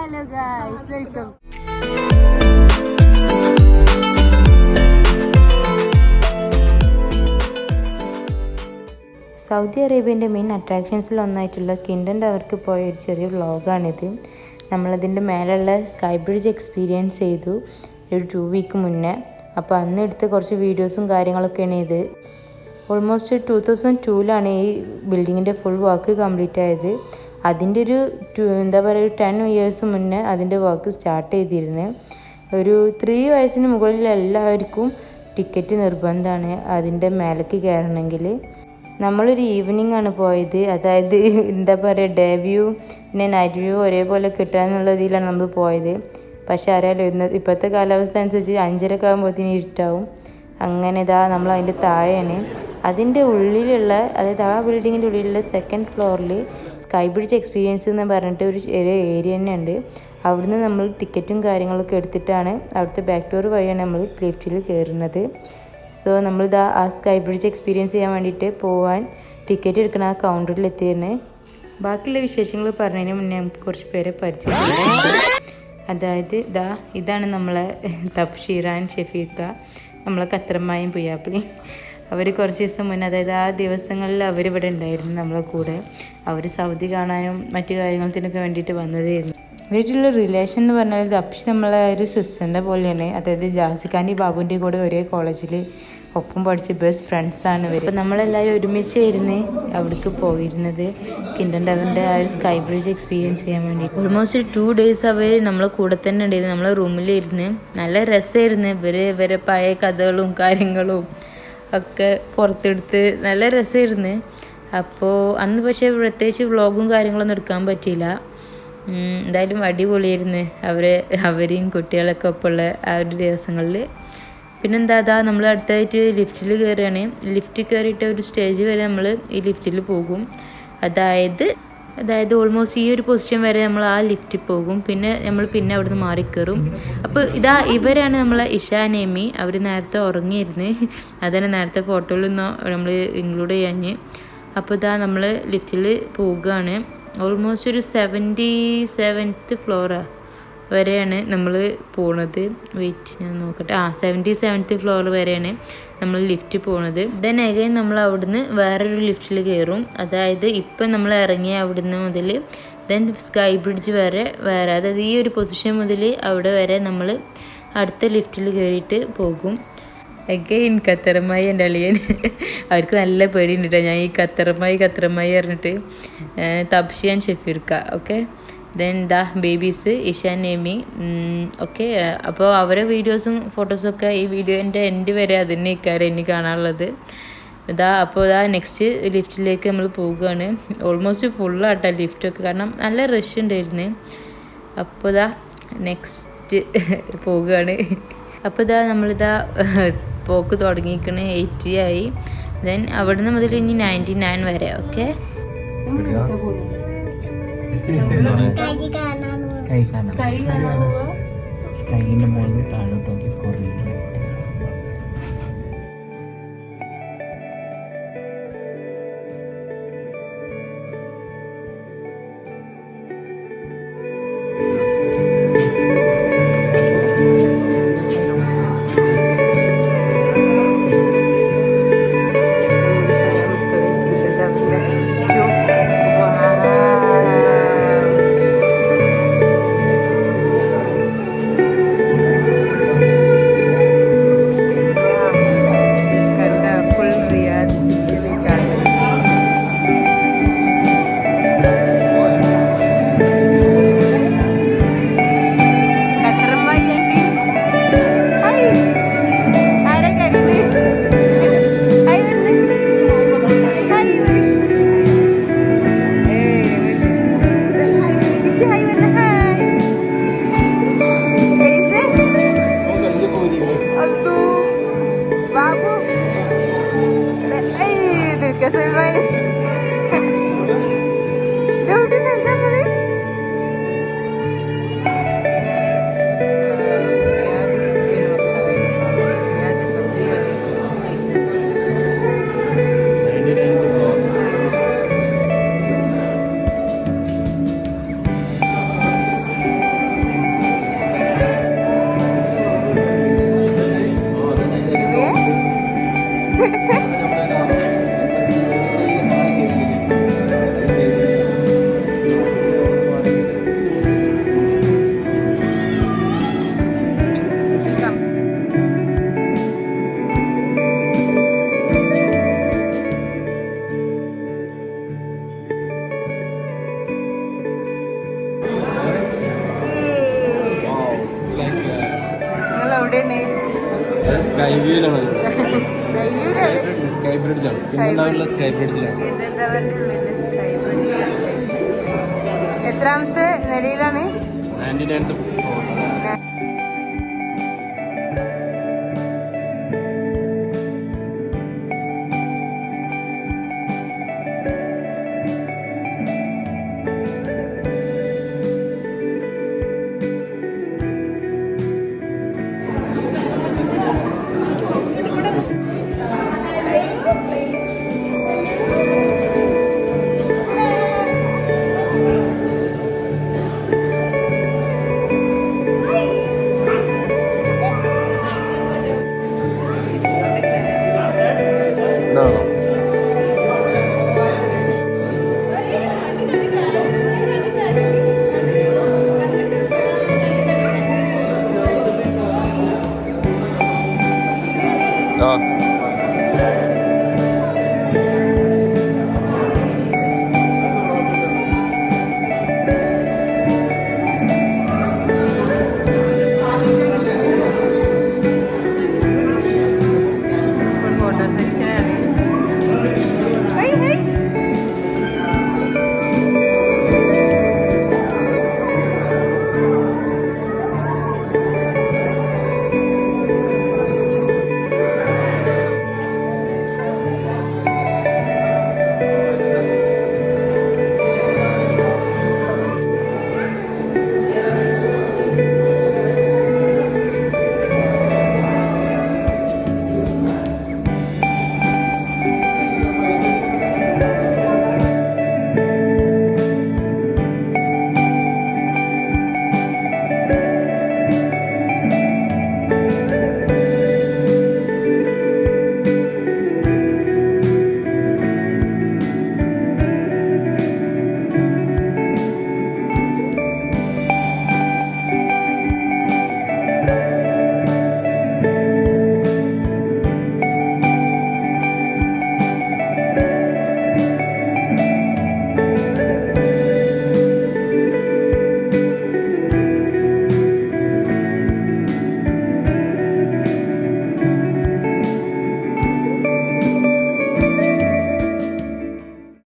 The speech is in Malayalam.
Hello guys, welcome. സൗദി അറേബ്യൻ്റെ മെയിൻ അട്രാക്ഷൻസിൽ ഒന്നായിട്ടുള്ള കിൻഡൻ ടവർക്ക് പോയ ഒരു ചെറിയ വ്ളോഗാണിത്. നമ്മളതിൻ്റെ മേലുള്ള സ്കൈ ബ്രിഡ്ജ് എക്സ്പീരിയൻസ് ചെയ്തു ഒരു 2 വീക്ക് മുന്നേ. അപ്പോൾ അന്ന് എടുത്ത കുറച്ച് വീഡിയോസും കാര്യങ്ങളൊക്കെയാണ് ഇത്. ഓൾമോസ്റ്റ് 2002 ഈ ബിൽഡിങ്ങിൻ്റെ ഫുൾ വർക്ക് കംപ്ലീറ്റ് ആയത്. അതിൻ്റെ ഒരു 10 ഇയേഴ്സ് മുന്നേ അതിൻ്റെ വർക്ക് സ്റ്റാർട്ട് ചെയ്തിരുന്നത്. ഒരു 3 വയസ്സിന് മുകളിൽ എല്ലാവർക്കും ടിക്കറ്റ് നിർബന്ധമാണ് അതിൻ്റെ മേലേക്ക് കയറണമെങ്കിൽ. നമ്മളൊരു ഈവനിങ് ആണ് പോയത്. അതായത് ഡേ വ്യൂ പിന്നെ നൈറ്റ് വ്യൂ ഒരേപോലെ കിട്ടാന്നുള്ള ഇതിലാണ് നമ്മൾ പോയത്. പക്ഷെ അറിയാലോ, ഇപ്പോഴത്തെ കാലാവസ്ഥ അനുസരിച്ച് 5:30 ആകുമ്പോഴത്തേന് ഇരുട്ടാവും. അങ്ങനെ നമ്മൾ അതിൻ്റെ താഴെയാണ്. അതിൻ്റെ ഉള്ളിലുള്ള, അതായത് ആ ബിൽഡിങ്ങിൻ്റെ ഉള്ളിലുള്ള 2nd ഫ്ലോറിൽ സ്കൈ ബ്രിഡ്ജ് എക്സ്പീരിയൻസ് എന്ന് പറഞ്ഞിട്ട് ഒരു ഏരിയ തന്നെ ഉണ്ട്. അവിടുന്ന് നമ്മൾ ടിക്കറ്റും കാര്യങ്ങളൊക്കെ എടുത്തിട്ടാണ് അവിടുത്തെ ബാക്ക് ഡോർ വഴിയാണ് നമ്മൾ ലിഫ്റ്റിൽ കയറുന്നത്. സോ ആ സ്കൈ ബ്രിഡ്ജ് എക്സ്പീരിയൻസ് ചെയ്യാൻ വേണ്ടിയിട്ട് പോവാൻ ടിക്കറ്റ് എടുക്കണ ആ കൗണ്ടറിൽ എത്തിയിരുന്നത്. ബാക്കിയുള്ള വിശേഷങ്ങൾ പറഞ്ഞതിന് മുന്നേ നമുക്ക് കുറച്ച് പേരെ പരിചയം. അതായത് ഇതാണ് നമ്മളെ തബ്ഷീറാൻ ഷെഫീഖ, നമ്മളെ ഖത്തറമ്മായും പുയ്യാപ്പിളി. അവർ കുറച്ച് ദിവസം മുന്നേ, അതായത് ആ ദിവസങ്ങളിൽ അവരിവിടെ ഉണ്ടായിരുന്നു നമ്മളെ കൂടെ. അവർ സൗദി കാണാനും മറ്റു കാര്യങ്ങൾക്കൊക്കെ വേണ്ടിയിട്ട് വന്നതായിരുന്നു. ഇവരുള്ള റിലേഷൻ എന്ന് പറഞ്ഞാൽ തബ്ഷി നമ്മളെ ഒരു സിസ്റ്ററിൻ്റെ പോലെയാണ്. അതായത് ജാസിഖാൻ്റെ ബാബുൻ്റെ കൂടെ ഒരേ കോളേജിൽ ഒപ്പം പഠിച്ച ബെസ്റ്റ് ഫ്രണ്ട്സാണ് ഇവർ. അപ്പോൾ നമ്മളെല്ലാവരും ഒരുമിച്ചായിരുന്നു അവിടേക്ക് പോയിരുന്നത് കിൻഡൻ ടവറിൻ്റെ ആ ഒരു സ്കൈ ബ്രിഡ്ജ് എക്സ്പീരിയൻസ് ചെയ്യാൻ വേണ്ടി. ഓൾമോസ്റ്റ് 2 ഡേയ്സ് അവർ നമ്മളെ കൂടെ തന്നെ ഉണ്ടായിരുന്നു. നമ്മളെ റൂമിലിരുന്ന് നല്ല രസമായിരുന്നു. ഇവരെ പഴയ കഥകളും കാര്യങ്ങളും ഒക്കെ പുറത്തെടുത്ത് നല്ല രസമായിരുന്നു. അപ്പോൾ അന്ന് പക്ഷേ പ്രത്യേകിച്ച് വ്ളോഗും കാര്യങ്ങളൊന്നും എടുക്കാൻ പറ്റിയില്ല. എന്തായാലും അടിപൊളിയായിരുന്നു അവരെയും കുട്ടികളൊക്കെ ഒപ്പമുള്ള ആ ഒരു ദിവസങ്ങളിൽ. പിന്നെന്താ നമ്മൾ അടുത്തായിട്ട് ലിഫ്റ്റിൽ കയറുകയാണ്. ലിഫ്റ്റിൽ കയറിയിട്ട് ഒരു സ്റ്റേജ് വരെ നമ്മൾ ഈ ലിഫ്റ്റിൽ പോകും. അതായത് ഓൾമോസ്റ്റ് ഈ ഒരു പൊസിഷൻ വരെ നമ്മൾ ആ ലിഫ്റ്റിൽ പോകും. പിന്നെ അവിടെ നിന്ന് മാറിക്കയറും. അപ്പോൾ ഇവരാണ് നമ്മളെ ഇഷാ നേമി. അവർ നേരത്തെ ഉറങ്ങിയിരുന്നു. അതാണ് നേരത്തെ ഫോട്ടോയിലൊന്നും നമ്മൾ ഇൻക്ലൂഡ് ചെയ്യാഞ്ഞ്. അപ്പോൾ നമ്മൾ ലിഫ്റ്റിൽ പോവുകയാണ്. ഓൾമോസ്റ്റ് ഒരു 77th ഫ്ലോറാ വരെയാണ് നമ്മൾ പോണത്. ഞാൻ നോക്കട്ടെ. 77th ഫ്ലോർ വരെയാണ് നമ്മൾ ലിഫ്റ്റ് പോണത്. ദെൻ അഗൈൻ നമ്മൾ അവിടുന്ന് വേറൊരു ലിഫ്റ്റിൽ കയറും. അതായത് ഇപ്പം നമ്മൾ ഇറങ്ങിയ അവിടുന്ന് മുതൽ ദെൻ സ്കൈ ബ്രിഡ്ജ് വേറെ, അതായത് ഈ ഒരു പൊസിഷൻ മുതൽ അവിടെ വരെ നമ്മൾ അടുത്ത ലിഫ്റ്റിൽ കയറിയിട്ട് പോകും. അഗൈൻ ഖത്തറമ്മായി എൻ്റെ അളിയൻ, അവർക്ക് നല്ല പേടിയുണ്ട് കേട്ടോ. ഞാൻ ഈ ഖത്തറമ്മായി പറഞ്ഞിട്ട് തബ്ഷി ആൻഡ് ഷെഫീർക്ക. ഓക്കെ, ദെൻ ബേബീസ് ഇഷാൻ നേമി. ഓക്കെ, അപ്പോൾ അവരെ വീഡിയോസും ഫോട്ടോസും ഈ വീഡിയോൻ്റെ എൻഡ് വരെ അതിനെ എനിക്ക് കാണാനുള്ളത്. അപ്പോൾ നെക്സ്റ്റ് ലിഫ്റ്റിലേക്ക് നമ്മൾ പോവുകയാണ്. ഓൾമോസ്റ്റ് ഫുള്ളാട്ടോ ലിഫ്റ്റൊക്കെ, കാരണം നല്ല റഷ് ഉണ്ടായിരുന്നു. അപ്പോൾ നെക്സ്റ്റ് പോവുകയാണ്. അപ്പോൾ നമ്മളിതാ പോക്ക് തുടങ്ങിയിരിക്കണേ. 80 ആയി. ദെൻ അവിടുന്ന് മുതൽ ഇനി 99 വരെ. ഓക്കെ, സ്കൈൻ്റെ മുകളിൽ താഴോട്ട് നോക്കി കുറേ എവിടെയാണ് സ്കൈ വ്യൂയിലാണ് Sky view ലാണ്. സ്കൈ ബ്രിഡ്ജാണ് കിൻഡർ സ്കൈ ബ്രിഡ്ജിലാണ് കിൻഡർ ടവറിന്റെ ഉള്ളില് Sky bridge ലാണ്. എത്രാമത്തെ നിലയിലാണ്? 99th floor.